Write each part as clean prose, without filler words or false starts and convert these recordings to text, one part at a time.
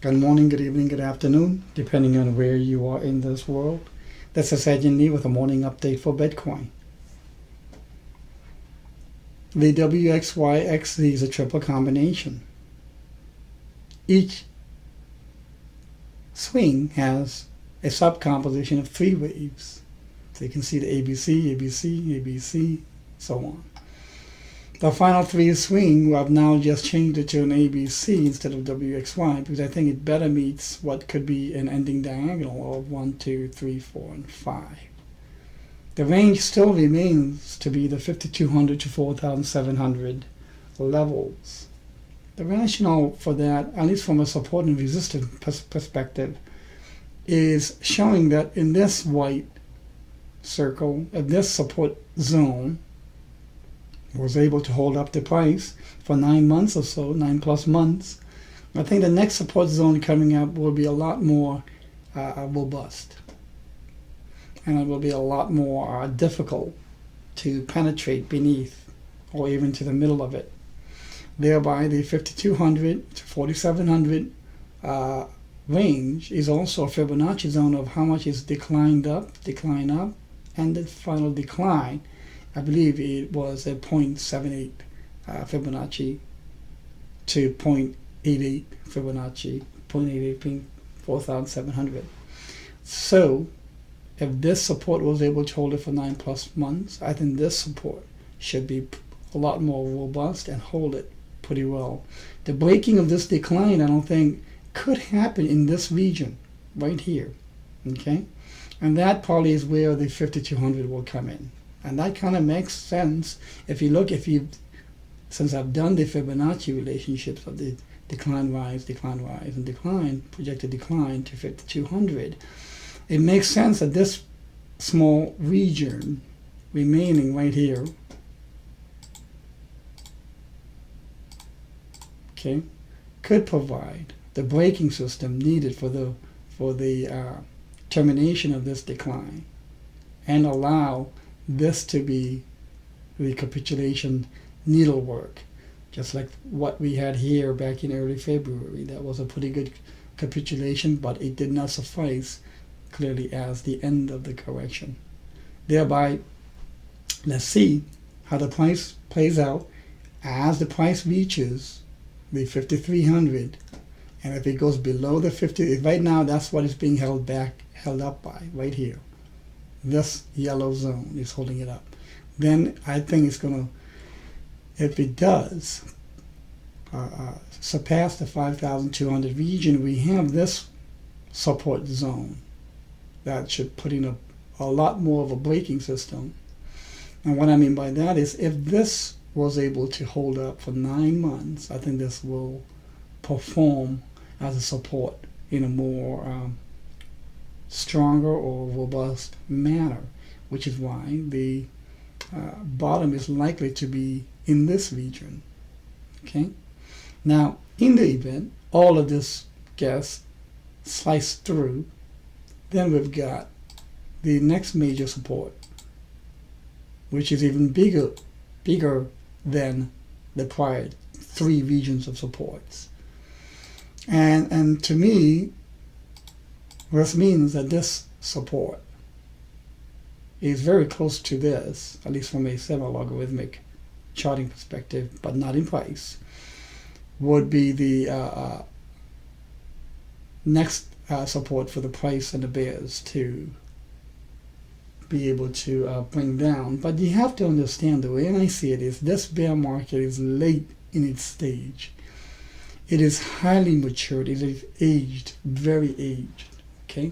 Good morning, good evening, good afternoon, depending on where you are in this world. This is Agent Lee with a morning update for Bitcoin. The WXYXZ is a triple combination. Each swing has a subcomposition of 3 waves. So you can see the ABC, ABC, ABC, so on. The final 3 swing, I've now just changed it to an ABC instead of WXY because I think it better meets what could be an ending diagonal of 1, 2, 3, 4, and 5. The range still remains to be the 5,200 to 4,700 levels. The rationale for that, at least from a support and resistance perspective, is showing that in this white circle, if this support zone was able to hold up the price for 9 months or so, 9+ months, I think the next support zone coming up will be a lot more robust. And it will be a lot more difficult to penetrate beneath or even to the middle of it. Thereby, the 5,200 to 4,700 range is also a Fibonacci zone of how much is decline up, and the final decline. I believe it was a 0.78 Fibonacci to 0.88 Fibonacci, 0.88 being 4,700. So, if this support was able to hold it for 9+ months, I think this support should be a lot more robust and hold it pretty well. The breaking of this decline, I don't think, could happen in this region right here. Okay, and that probably is where the 5,200 will come in. And that kind of makes sense if you look, since I've done the Fibonacci relationships of the decline, rise, and decline, projected decline to 5,200, it makes sense that this small region remaining right here, okay, could provide the braking system needed for the termination of this decline and allow this to be the capitulation needlework, just like what we had here back in early February. That was a pretty good capitulation, but it did not suffice clearly as the end of the correction. Thereby, let's see how the price plays out as the price reaches the 5,300, and if it goes below the 50, right now that's what is being held up by right here. This yellow zone is holding it up. Then I think it's going to, if it does surpass the 5,200 region, we have this support zone that should put in a lot more of a braking system. And what I mean by that is if this was able to hold up for 9 months, I think this will perform as a support in a more stronger or robust manner, which is why the bottom is likely to be in this region. Okay. Now, in the event all of this gets sliced through, then we've got the next major support, which is even bigger than the prior 3 regions of supports. And to me, this means that this support is very close to this, at least from a semi-logarithmic charting perspective, but not in price, would be the next support for the price and the bears to be able to bring down. But you have to understand, the way I see it is this bear market is late in its stage. It is highly matured. It is aged, very aged. Okay,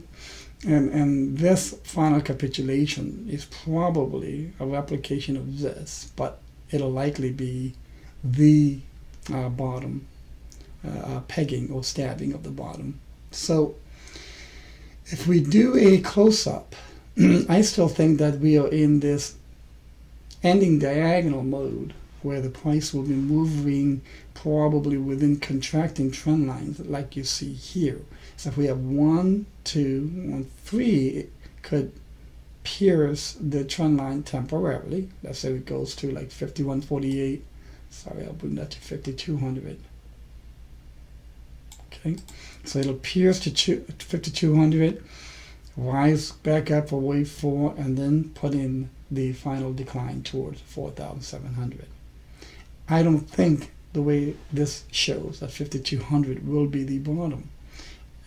and this final capitulation is probably a replication of this, but it'll likely be the bottom pegging or stabbing of the bottom. So if we do a close-up, I still think that we are in this ending diagonal mode where the price will be moving probably within contracting trend lines like you see here. So if we have 1, 2, 1, 3, it could pierce the trend line temporarily. Let's say it goes to like 51.48. Sorry, I'll bring that to 5,200. Okay. Okay, so it'll pierce to 5,200, rise back up a wave 4, and then put in the final decline towards 4,700. I don't think the way this shows that 5,200 will be the bottom.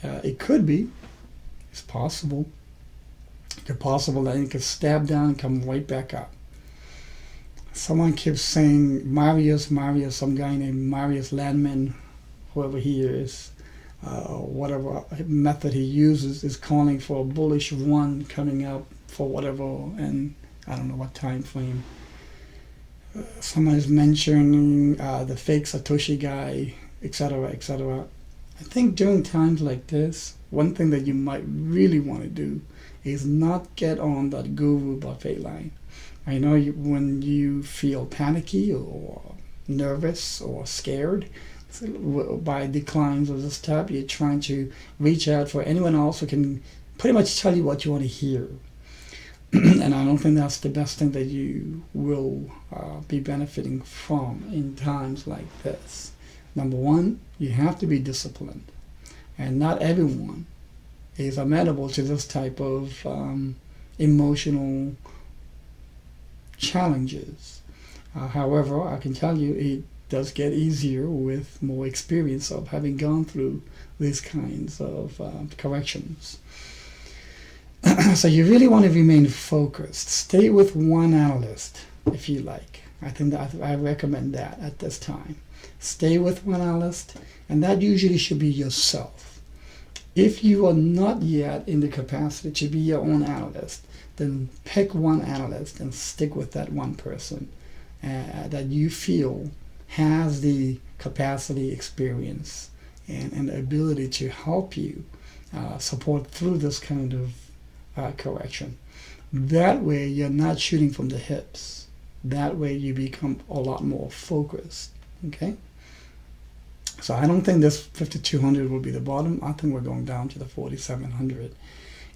It could be. It's possible. It's possible that it could stab down and come right back up. Someone keeps saying Marius, some guy named Marius Landman, whoever he is, whatever method he uses, is calling for a bullish run coming up for whatever, and I don't know what time frame. Someone is mentioning the fake Satoshi guy, etc., etc. I think during times like this, one thing that you might really want to do is not get on that guru buffet line. I know when you feel panicky or nervous or scared by declines of this type, you're trying to reach out for anyone else who can pretty much tell you what you want to hear. And I don't think that's the best thing that you will be benefiting from in times like this. Number one, you have to be disciplined. And not everyone is amenable to this type of emotional challenges. However, I can tell you it does get easier with more experience of having gone through these kinds of corrections. So you really want to remain focused. Stay with one analyst if you like. I think that I recommend that at this time. Stay with one analyst, and that usually should be yourself. If you are not yet in the capacity to be your own analyst, then pick one analyst and stick with that one person that you feel has the capacity, experience, and ability to help you support through this kind of correction. That way you're not shooting from the hips. That way you become a lot more focused. Okay? So I don't think this 5,200 will be the bottom. I think we're going down to the 4,700.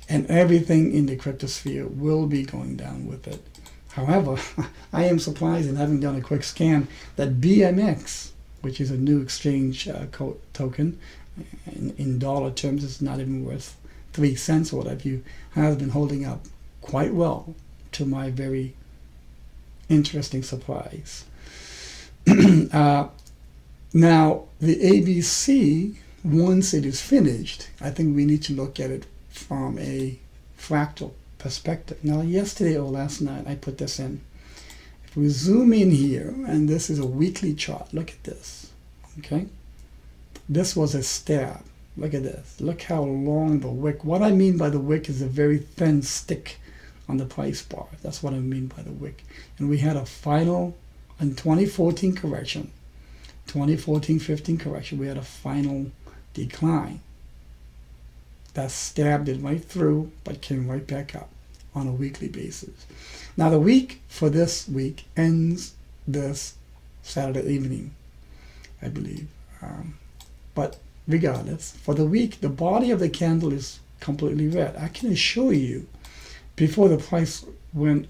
And everything in the cryptosphere will be going down with it. However, I am surprised in having done a quick scan that BMX, which is a new exchange token, in dollar terms it's not even worth 3 cents or what have you, has been holding up quite well to my very interesting surprise. Now, the ABC, once it is finished, I think we need to look at it from a fractal perspective. Now, yesterday or last night, I put this in. If we zoom in here, and this is a weekly chart, look at this, okay? This was a stab. Look at this. Look how long the wick. What I mean by the wick is a very thin stick on the price bar. That's what I mean by the wick. And we had a final, in 2014 correction, 2014-15 correction, we had a final decline that stabbed it right through but came right back up on a weekly basis. Now the week for this week ends this Saturday evening, I believe. But regardless, for the week, the body of the candle is completely red. I can assure you, before the price went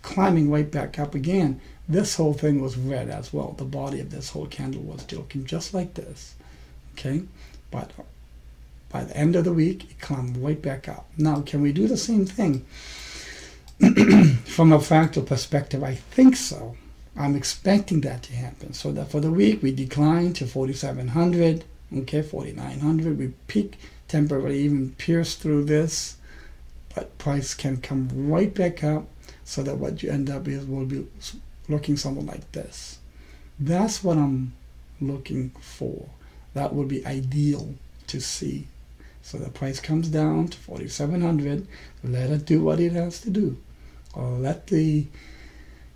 climbing right back up again, this whole thing was red as well. The body of this whole candle was looking just like this. Okay? But by the end of the week, it climbed right back up. Now, can we do the same thing from a fractal perspective? I think so. I'm expecting that to happen. So that for the week, we declined to 4,700. Okay, 4,900. We peak temporarily, even pierce through this, but price can come right back up, so that what you end up is will be looking something like this. That's what I'm looking for. That would be ideal to see. So the price comes down to 4,700. Let it do what it has to do. Or let the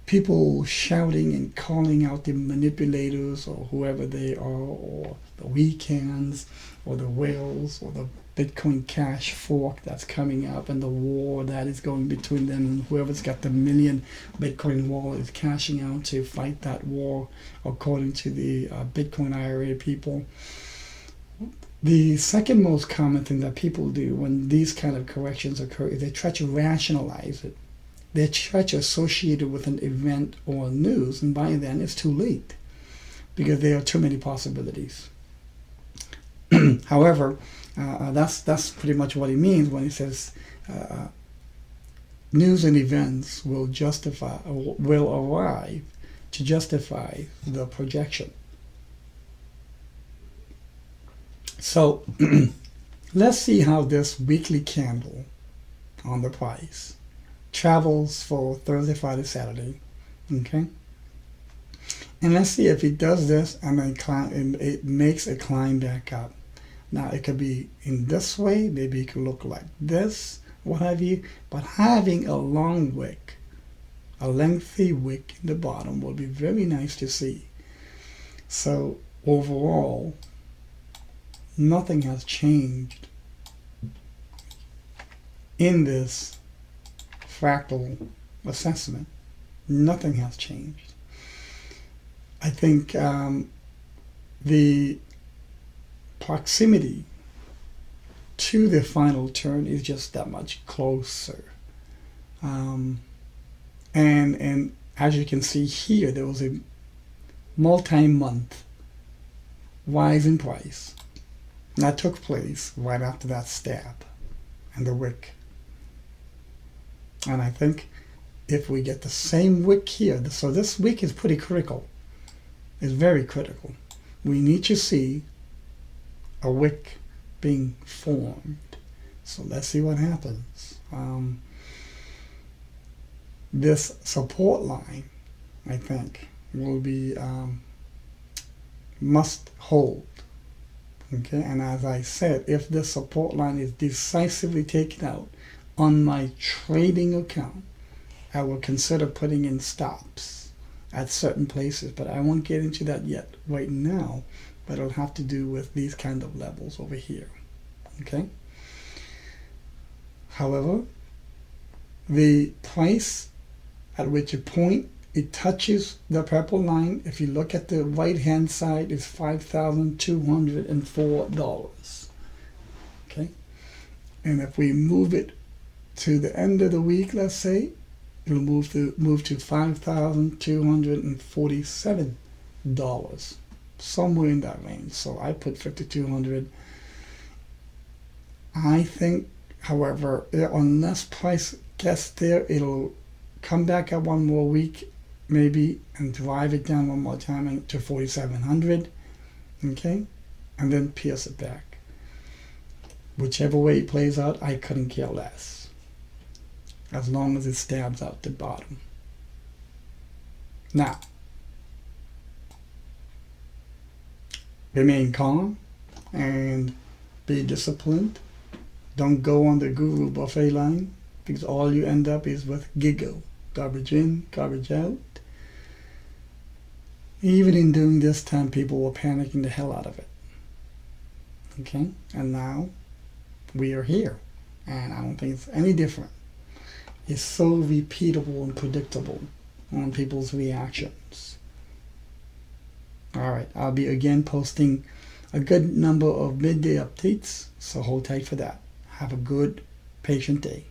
people shouting and calling out the manipulators or whoever they are, or the weekends, or the whales, or the Bitcoin Cash fork that's coming up, and the war that is going between them, and whoever's got the million Bitcoin wallet is cashing out to fight that war, according to the Bitcoin IRA people. The second most common thing that people do when these kind of corrections occur is they try to rationalize it. They try to associate it with an event or news, and by then it's too late because there are too many possibilities. However, that's pretty much what he means when he says news and events will arrive to justify the projection. So let's see how this weekly candle on the price travels for Thursday, Friday, Saturday. Okay, and let's see if it does this and then it makes a climb back up. Now it could be in this way, maybe it could look like this, what have you, but having a long wick, a lengthy wick in the bottom will be very nice to see. So overall, nothing has changed in this fractal assessment. Nothing has changed. I think the proximity to the final turn is just that much closer. And as you can see here, there was a multi-month rise in price that took place right after that stab and the wick. And I think if we get the same wick here, so this wick is pretty critical. It's very critical. We need to see a wick being formed. So let's see what happens. This support line, I think, will be must hold. Okay, and as I said, if this support line is decisively taken out on my trading account, I will consider putting in stops at certain places, but I won't get into that yet right now. But it'll have to do with these kind of levels over here. Okay. However, the price at which a point it touches the purple line, if you look at the right hand side, is $5,204. Okay, and if we move it to the end of the week, let's say, it'll move to $5,247, somewhere in that range. So I put 5,200. I think, however, unless price gets there, it'll come back at one more week, maybe, and drive it down one more time to 4,700. Okay, and then pierce it back. Whichever way it plays out, I couldn't care less, as long as it stabs out the bottom. Now, remain calm and be disciplined. Don't go on the guru buffet line, because all you end up is with giggle. Garbage in, garbage out. Even in doing this time, people were panicking the hell out of it. Okay, and now we are here, and I don't think it's any different. It's so repeatable and predictable on people's reactions. All right, I'll be again posting a good number of midday updates, so hold tight for that. Have a good, patient day.